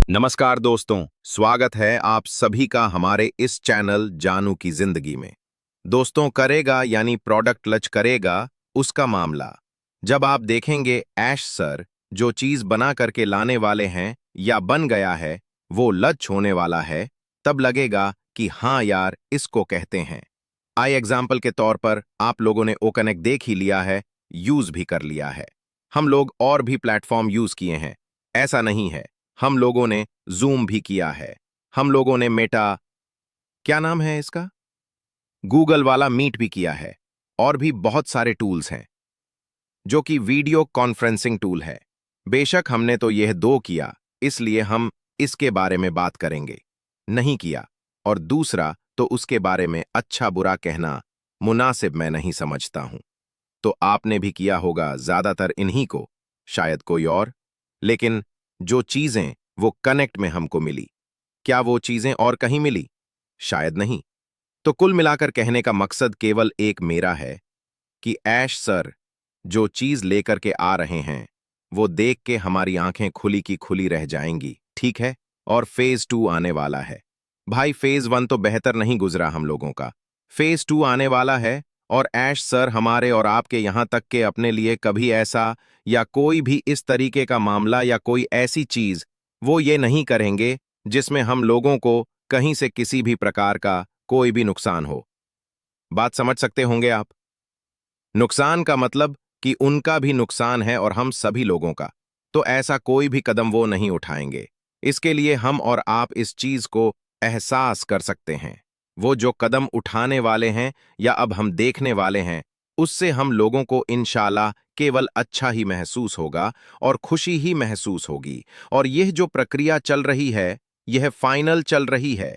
नमस्कार दोस्तों, स्वागत है आप सभी का हमारे इस चैनल जानू की जिंदगी में। दोस्तों, करेगा यानी प्रोडक्ट लच करेगा उसका मामला। जब आप देखेंगे ऐश सर जो चीज बना करके लाने वाले हैं या बन गया है वो लच होने वाला है, तब लगेगा कि हाँ यार इसको कहते हैं। आई एग्जाम्पल के तौर पर आप लोगों ने ओ कनेक्ट देख ही लिया है, यूज भी कर लिया है। हम लोग और भी प्लेटफॉर्म यूज किए हैं, ऐसा नहीं है। हम लोगों ने जूम भी किया है। हम लोगों ने मेटा, क्या नाम है इसका, गूगल वाला मीट भी किया है। और भी बहुत सारे टूल्स हैं जो कि वीडियो कॉन्फ्रेंसिंग टूल है। बेशक हमने तो यह दो किया, इसलिए हम इसके बारे में बात करेंगे। नहीं किया और दूसरा तो उसके बारे में अच्छा बुरा कहना मुनासिब मैं नहीं समझता हूं। तो आपने भी किया होगा ज्यादातर इन्हीं को, शायद कोई और। लेकिन जो चीजें वो कनेक्ट में हमको मिली, क्या वो चीजें और कहीं मिली? शायद नहीं। तो कुल मिलाकर कहने का मकसद केवल एक मेरा है कि ऐश सर जो चीज लेकर के आ रहे हैं वो देख के हमारी आंखें खुली की खुली रह जाएंगी, ठीक है। और फेज 2 आने वाला है। भाई फेज 1 तो बेहतर नहीं गुजरा हम लोगों का, फेज 2 आने वाला है। और ऐश सर हमारे और आपके यहां तक के अपने लिए कभी ऐसा या कोई भी इस तरीके का मामला या कोई ऐसी चीज वो ये नहीं करेंगे जिसमें हम लोगों को कहीं से किसी भी प्रकार का कोई भी नुकसान हो। बात समझ सकते होंगे आप? नुकसान का मतलब कि उनका भी नुकसान है और हम सभी लोगों का। तो ऐसा कोई भी कदम वो नहीं उठाएंगे। इसके लिए हम और आप इस चीज को एहसास कर सकते हैं। वो जो कदम उठाने वाले हैं या अब हम देखने वाले हैं, उससे हम लोगों को इंशाल्लाह केवल अच्छा ही महसूस होगा और खुशी ही महसूस होगी। और यह जो प्रक्रिया चल रही है, यह फाइनल चल रही है।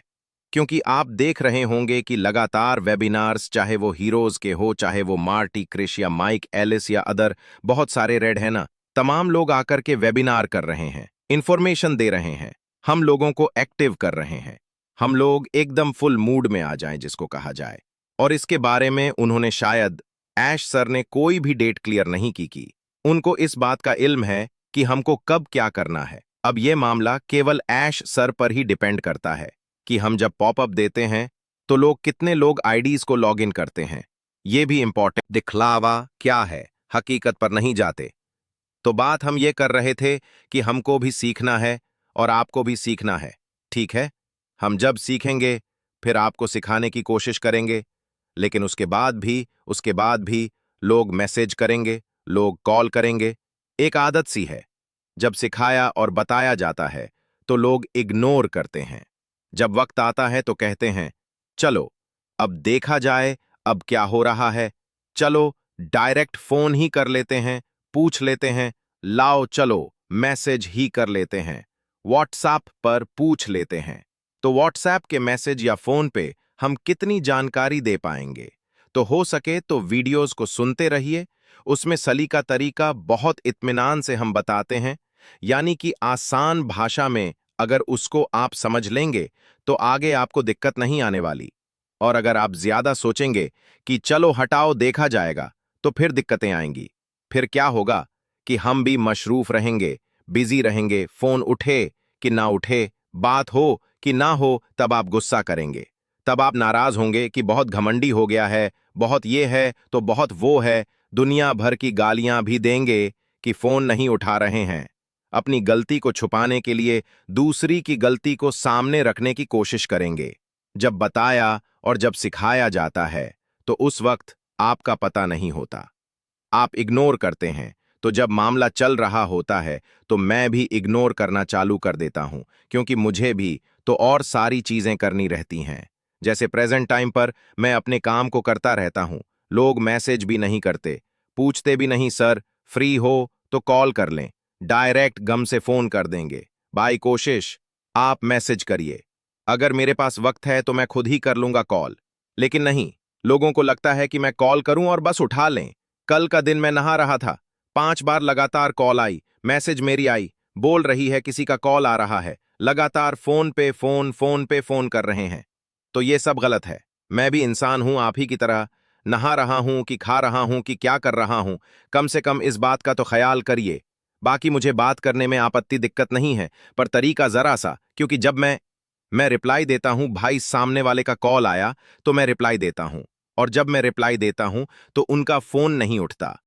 क्योंकि आप देख रहे होंगे कि लगातार वेबिनार्स, चाहे वो हीरोज के हो, चाहे वो मार्टी क्रिश या माइक एलिस या अदर बहुत सारे रेड है ना, तमाम लोग आकर के वेबिनार कर रहे हैं, इंफॉर्मेशन दे रहे हैं, हम लोगों को एक्टिव कर रहे हैं। हम लोग एकदम फुल मूड में आ जाएं जिसको कहा जाए। और इसके बारे में उन्होंने शायद ऐश सर ने कोई भी डेट क्लियर नहीं की। उनको इस बात का इल्म है कि हमको कब क्या करना है। अब यह मामला केवल ऐश सर पर ही डिपेंड करता है कि हम जब पॉपअप देते हैं तो लोग कितने लोग आईडीज को लॉगिन करते हैं। यह भी इंपॉर्टेंट, दिखलावा क्या है, हकीकत पर नहीं जाते। तो बात हम ये कर रहे थे कि हमको भी सीखना है और आपको भी सीखना है, ठीक है। हम जब सीखेंगे फिर आपको सिखाने की कोशिश करेंगे। लेकिन उसके बाद भी लोग मैसेज करेंगे, लोग कॉल करेंगे। एक आदत सी है, जब सिखाया और बताया जाता है तो लोग इग्नोर करते हैं। जब वक्त आता है तो कहते हैं चलो अब देखा जाए अब क्या हो रहा है, चलो डायरेक्ट फोन ही कर लेते हैं, पूछ लेते हैं, लाओ चलो मैसेज ही कर लेते हैं, व्हाट्सएप पर पूछ लेते हैं। तो व्हाट्सएप के मैसेज या फोन पे हम कितनी जानकारी दे पाएंगे? तो हो सके तो वीडियोस को सुनते रहिए, उसमें सलीका तरीका बहुत इत्मीनान से हम बताते हैं। यानी कि आसान भाषा में अगर उसको आप समझ लेंगे तो आगे आपको दिक्कत नहीं आने वाली। और अगर आप ज्यादा सोचेंगे कि चलो हटाओ देखा जाएगा, तो फिर दिक्कतें आएंगी। फिर क्या होगा कि हम भी मशरूफ रहेंगे, बिजी रहेंगे, फोन उठे कि ना उठे, बात हो कि ना हो, तब आप गुस्सा करेंगे। तब आप नाराज होंगे कि बहुत घमंडी हो गया है, बहुत ये है तो बहुत वो है, दुनिया भर की गालियां भी देंगे कि फोन नहीं उठा रहे हैं। अपनी गलती को छुपाने के लिए दूसरी की गलती को सामने रखने की कोशिश करेंगे। जब बताया और जब सिखाया जाता है तो उस वक्त आपका पता नहीं होता, आप इग्नोर करते हैं। तो जब मामला चल रहा होता है तो मैं भी इग्नोर करना चालू कर देता हूं, क्योंकि मुझे भी तो और सारी चीजें करनी रहती हैं। जैसे प्रेजेंट टाइम पर मैं अपने काम को करता रहता हूं, लोग मैसेज भी नहीं करते, पूछते भी नहीं सर फ्री हो तो कॉल कर लें, डायरेक्ट गम से फोन कर देंगे, भाई कोशिश आप मैसेज करिए, अगर मेरे पास वक्त है तो मैं खुद ही कर लूंगा कॉल। लेकिन नहीं, लोगों को लगता है कि मैं कॉल करूं और बस उठा लें। कल का दिन मैं नहा रहा था, 5 बार लगातार कॉल आई, मैसेज मेरी आई, बोल रही है किसी का कॉल आ रहा है, लगातार फोन पे फोन कर रहे हैं। तो ये सब गलत है। मैं भी इंसान हूं आप ही की तरह, नहा रहा हूं कि खा रहा हूं कि क्या कर रहा हूं, कम से कम इस बात का तो ख्याल करिए। बाकी मुझे बात करने में आपत्ति दिक्कत नहीं है, पर तरीका जरा सा, क्योंकि जब मैं रिप्लाई देता हूं, भाई सामने वाले का कॉल आया तो मैं रिप्लाई देता हूं, और जब मैं रिप्लाई देता हूं तो उनका फोन नहीं उठता।